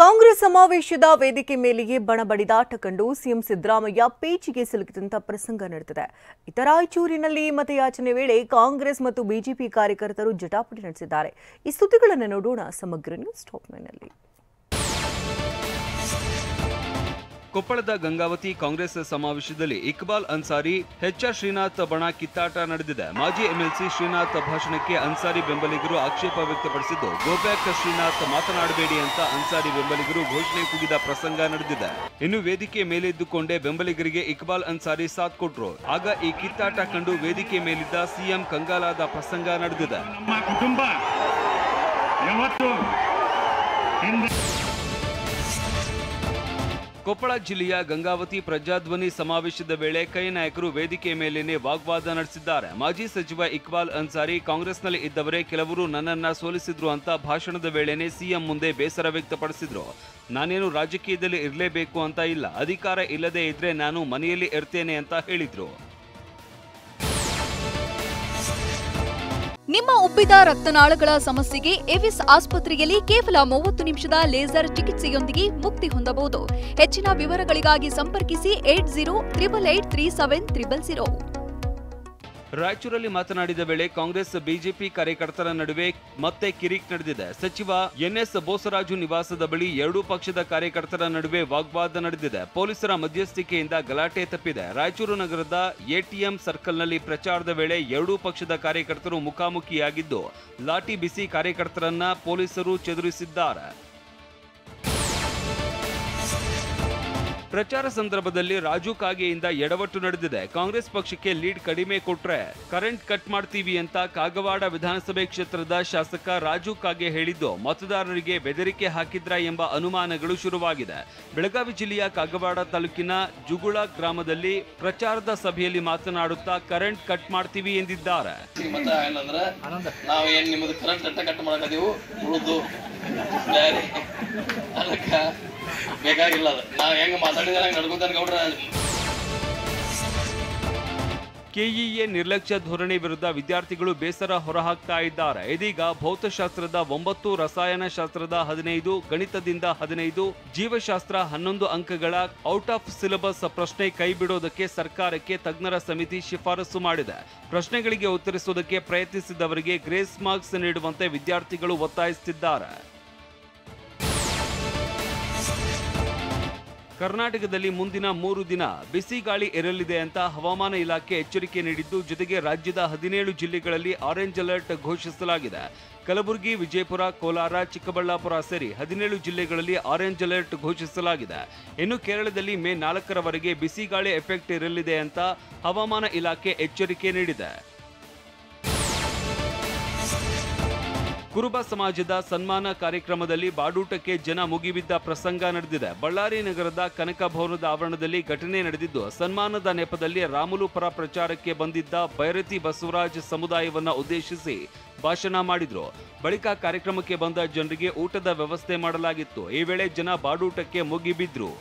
ಕಾಂಗ್ರೆಸ್ ಸಮಾವೇಶದ ವೇದಿಕೆ ಮೇಲೆಯೇ ಬಣಬಡಿದಾಟ ಕಂಡು ಸಿಎಂ ಸಿದ್ದರಾಮಯ್ಯ ಪೇಚಿಗೆ ಸಿಲುಕಿದಂತ ಪ್ರಸಂಗ ನಡೆದಿದೆ. ಇತರ ರಾಯಚೂರಿನಲ್ಲಿ ಮತಯಾಚನೆ ವೇಳೆ ಕಾಂಗ್ರೆಸ್ ಮತ್ತು ಬಿಜೆಪಿ ಕಾರ್ಯಕರ್ತರು ಜಟಾಪಟಿ ನಡೆಸಿದ್ದಾರೆ. ಈ ಸುದ್ದಿಗಳನ್ನು ನೋಡೋಣ ಸಮಗ್ರ ನ್ಯೂಸ್ ಟಾಪ್ 9 ನಲ್ಲಿ. ಕೊಪ್ಪಳದ ಗಂಗಾವತಿ ಕಾಂಗ್ರೆಸ್ ಸಮಾವೇಶದಲ್ಲಿ ಇಕ್ಬಾಲ್ ಅನ್ಸಾರಿ, ಎಚ್ಆರ್ ಶ್ರೀನಾಥ್ ಬಣ ಕಿತ್ತಾಟ ನಡೆದಿದೆ. ಮಾಜಿ ಎಂಎಲ್ಸಿ ಶ್ರೀನಾಥ್ ಭಾಷಣಕ್ಕೆ ಅನ್ಸಾರಿ ಬೆಂಬಲಿಗರು ಆಕ್ಷೇಪ ವ್ಯಕ್ತಪಡಿಸಿದ್ದು, ಗೋಬ್ಯಾಕ್ ಶ್ರೀನಾಥ್ ಮಾತನಾಡಬೇಡಿ ಅಂತ ಅನ್ಸಾರಿ ಬೆಂಬಲಿಗರು ಘೋಷಣೆ ಕೂಗಿದ ಪ್ರಸಂಗ ನಡೆದಿದೆ. ಇನ್ನು ವೇದಿಕೆ ಮೇಲಿದ್ದುಕೊಂಡೇ ಬೆಂಬಲಿಗರಿಗೆ ಇಕ್ಬಾಲ್ ಅನ್ಸಾರಿ ಸಾಥ್ ಕೊಟ್ರು. ಆಗ ಈ ಕಿತ್ತಾಟ ಕಂಡು ವೇದಿಕೆ ಮೇಲಿದ್ದ ಸಿಎಂ ಕಂಗಾಲಾದ ಪ್ರಸಂಗ ನಡೆದಿದೆ. ಕೊಪ್ಪಳ ಜಿಲ್ಲೆಯ ಗಂಗಾವತಿ ಪ್ರಜಾಧ್ವನಿ ಸಮಾವೇಶದ ವೇಳೆ ಕೈ ನಾಯಕರು ವೇದಿಕೆ ಮೇಲೇನೆ ವಾಗ್ವಾದ ನಡೆಸಿದ್ದಾರೆ. ಮಾಜಿ ಸಚಿವ ಇಕ್ಬಾಲ್ ಅನ್ಸಾರಿ, ಕಾಂಗ್ರೆಸ್ನಲ್ಲಿ ಇದ್ದವರೇ ಕೆಲವರು ನನ್ನನ್ನ ಸೋಲಿಸಿದ್ರು ಅಂತ ಭಾಷಣದ ವೇಳೆನೆ ಸಿಎಂ ಮುಂದೆ ಬೇಸರ ವ್ಯಕ್ತಪಡಿಸಿದ್ರು. ನಾನೇನು ರಾಜಕೀಯದಲ್ಲಿ ಇರಲೇಬೇಕು ಅಂತ ಇಲ್ಲ, ಅಧಿಕಾರ ಇಲ್ಲದೆ ಇದ್ರೆ ನಾನು ಮನೆಯಲ್ಲಿ ಇರ್ತೇನೆ ಅಂತ ಹೇಳಿದ್ರು. ನಿಮ್ಮ ಉಬ್ಬಿದ ರಕ್ತನಾಳಗಳ ಸಮಸ್ಯೆಗೆ ಎವಿಸ್ ಆಸ್ಪತ್ರೆಯಲ್ಲಿ ಕೇವಲ 30 ನಿಮಿಷದ ಲೇಸರ್ ಚಿಕಿತ್ಸೆಯೊಂದಿಗೆ ಮುಕ್ತಿ ಹೊಂದಬಹುದು. ಹೆಚ್ಚಿನ ವಿವರಗಳಿಗಾಗಿ ಸಂಪರ್ಕಿಸಿ 8088837300. ರಾಯಚೂರಲ್ಲಿ ಮಾತನಾಡಿದ ವೇಳೆ ಕಾಂಗ್ರೆಸ್ ಬಿಜೆಪಿ ಕಾರ್ಯಕರ್ತರ ನಡುವೆ ಮತ್ತೆ ಕಿರಿಕ್ ನಡೆದಿದೆ. ಸಚಿವ ಎನ್ಎಸ್ ಬೋಸರಾಜು ನಿವಾಸದ ಬಳಿ ಎರಡೂ ಪಕ್ಷದ ಕಾರ್ಯಕರ್ತರ ನಡುವೆ ವಾಗ್ವಾದ ನಡೆದಿದೆ. ಪೊಲೀಸರ ಮಧ್ಯಸ್ಥಿಕೆಯಿಂದ ಗಲಾಟೆ ತಪ್ಪಿದೆ. ರಾಯಚೂರು ನಗರದ ಎಟಿಎಂ ಸರ್ಕಲ್ನಲ್ಲಿ ಪ್ರಚಾರದ ವೇಳೆ ಎರಡೂ ಪಕ್ಷದ ಕಾರ್ಯಕರ್ತರು ಮುಖಾಮುಖಿಯಾಗಿದ್ದು, ಲಾಠಿ ಬೀಸಿ ಕಾರ್ಯಕರ್ತರನ್ನ ಪೊಲೀಸರು ಚದುರಿಸಿದ್ದಾರೆ. ಪ್ರಚಾರ ಸಂದರ್ಭದಲ್ಲಿ ರಾಜು ಕಾಗೆಯಿಂದ ಎಡವಟ್ಟು ನಡೆದಿದೆ. ಕಾಂಗ್ರೆಸ್ ಪಕ್ಷಕ್ಕೆ ಲೀಡ್ ಕಡಿಮೆ ಕೊಟ್ರೆ ಕರೆಂಟ್ ಕಟ್ ಮಾಡ್ತೀವಿ ಅಂತ ಕಾಗವಾಡ ವಿಧಾನಸಭೆ ಕ್ಷೇತ್ರದ ಶಾಸಕ ರಾಜು ಕಾಗೆ ಹೇಳಿದ್ದು, ಮತದಾರರಿಗೆ ಬೆದರಿಕೆ ಹಾಕಿದ್ರ ಎಂಬ ಅನುಮಾನಗಳು ಶುರುವಾಗಿದೆ. ಬೆಳಗಾವಿ ಜಿಲ್ಲೆಯ ಕಾಗವಾಡ ತಾಲೂಕಿನ ಜುಗುಳ ಗ್ರಾಮದಲ್ಲಿ ಪ್ರಚಾರದ ಸಭೆಯಲ್ಲಿ ಮಾತನಾಡುತ್ತಾ ಕರೆಂಟ್ ಕಟ್ ಮಾಡ್ತೀವಿ ಎಂದಿದ್ದಾರೆ. ಬೇಕಾಗಿಲ್ಲ, ನಾವು ಹೆಂಗ ಮಾತಾಡಿದ್ರೆ ನಡ್ಕೊಂತಾನೆ ಗೌಡ್ರ. ಕೆಇಎ ನಿರ್ಲಕ್ಷ್ಯ ಧೋರಣೆ ವಿರುದ್ಧ ವಿದ್ಯಾರ್ಥಿಗಳು ಬೇಸರ ಹೊರಹಾಕ್ತಾ ಇದ್ದಾರೆ. ಇದೀಗ ಭೌತಶಾಸ್ತ್ರದ 9, ರಸಾಯನಶಾಸ್ತ್ರದ 15, ಗಣಿತದಿಂದ 15, ಜೀವಶಾಸ್ತ್ರ 11 ಅಂಕಗಳ ಔಟ್ ಆಫ್ ಸಿಲೆಬಸ್ ಪ್ರಶ್ನೆ ಕೈಬಿಡೋದಕ್ಕೆ ಸರ್ಕಾರಕ್ಕೆ ತಜ್ಞರ ಸಮಿತಿ ಶಿಫಾರಸು ಮಾಡಿದೆ. ಪ್ರಶ್ನೆಗಳಿಗೆ ಉತ್ತರಿಸುವುದಕ್ಕೆ ಪ್ರಯತ್ನಿಸಿದವರಿಗೆ ಗ್ರೇಸ್ ಮಾರ್ಕ್ಸ್ ನೀಡುವಂತೆ ವಿದ್ಯಾರ್ಥಿಗಳು ಒತ್ತಾಯಿಸುತ್ತಿದ್ದಾರೆ. ಕರ್ನಾಟಕದಲ್ಲಿ ಮುಂದಿನ 3 ದಿನ ಬಿಸಿ ಗಾಳಿ ಇರಲಿದೆ ಅಂತ ಹವಾಮಾನ ಇಲಾಖೆ ಎಚ್ಚರಿಕೆ ನೀಡಿದ್ದು, ಜೊತೆಗೆ ರಾಜ್ಯದ 17 ಜಿಲ್ಲೆಗಳಲ್ಲಿ ಆರೆಂಜ್ ಅಲರ್ಟ್ ಘೋಷಿಸಲಾಗಿದೆ. ಕಲಬುರಗಿ, ವಿಜಯಪುರ, ಕೋಲಾರ, ಚಿಕ್ಕಬಳ್ಳಾಪುರ ಸೇರಿ 17 ಜಿಲ್ಲೆಗಳಲ್ಲಿ ಆರೆಂಜ್ ಅಲರ್ಟ್ ಘೋಷಿಸಲಾಗಿದೆ. ಇನ್ನು ಕೇರಳದಲ್ಲಿ ಮೇ 4ರವರೆಗೆ ಬಿಸಿ ಗಾಳಿ ಎಫೆಕ್ಟ್ ಇರಲಿದೆ ಅಂತ ಹವಾಮಾನ ಇಲಾಖೆ ಎಚ್ಚರಿಕೆ ನೀಡಿದೆ. ಕುರುಬ ಸಮಾಜದ ಸನ್ಮಾನ ಕಾರ್ಯಕ್ರಮದಲ್ಲಿ ಬಾಡೂಟಕ್ಕೆ ಜನ ಮುಗಿಬಿದ್ದ ಪ್ರಸಂಗ ನಡೆದಿದೆ. ಬಳ್ಳಾರಿ ನಗರದ ಕನಕ ಭವನದ ಆವರಣದಲ್ಲಿ ಘಟನೆ ನಡೆದಿದ್ದು, ಸನ್ಮಾನದ ನೆಪದಲ್ಲಿ ರಾಮುಲು ಪರ ಪ್ರಚಾರಕ್ಕೆ ಬಂದಿದ್ದ ಬೈರತಿ ಬಸವರಾಜ್ ಸಮುದಾಯವನ್ನ ಉದ್ದೇಶಿಸಿ ಭಾಷಣ ಮಾಡಿದ್ರು. ಬಳಿಕ ಕಾರ್ಯಕ್ರಮಕ್ಕೆ ಬಂದ ಜನರಿಗೆ ಊಟದ ವ್ಯವಸ್ಥೆ ಮಾಡಲಾಗಿತ್ತು. ಈ ವೇಳೆ ಜನ ಬಾಡೂಟಕ್ಕೆ ಮುಗಿಬಿದ್ರು.